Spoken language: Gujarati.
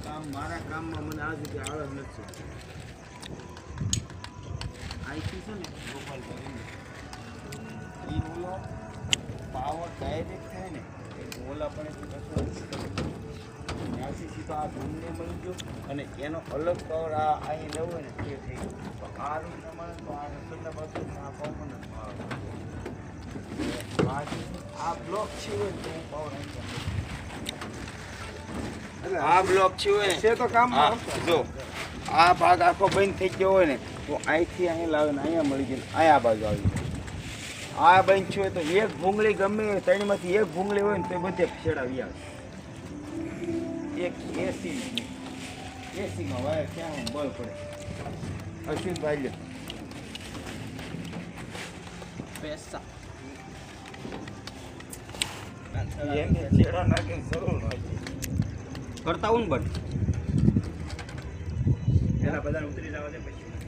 કામ મારા કામમાં મને આ સુધી આળસ નથી. આઈથી છે ને ગોપાલ કરીને એ ઓલો પાવર ડાયરેક્ટ થાય ને એ ઓલા પણ ત્યાંથી સીધો આ ધૂમને મળી ગયો અને એનો અલગ પાવર આ અહીં લેવો ને તે થઈ ગયો. તો આ રૂમના મળે તો આ રસોડા બાજુ આ પાવર નથી આવે. આ બ્લોક છે હોય તો પાવર આ બ્લોક છે હોય છે તો કામ જો આ ભાગ આખો બંધ થઈ ગયો હોય ને તો અહીંથી અહીં લાવીને અહીંયા મળી જાય અહીંયા બાજુ આવી જાય. આ બંધ છે તો એક ભૂંગળી ગમે ત્રણમાંથી એક ભૂંગળી હોય ને તો બધે છેડાવી આવે. એક એસીમાં વાયર ક્યાં બળ પડે. અશ્વિનભાઈ લે પૈસા એને છેડા નાખીને જરૂર નથી કરતા હું બંધ પેલા બધા ઉતરી જવા દે પછી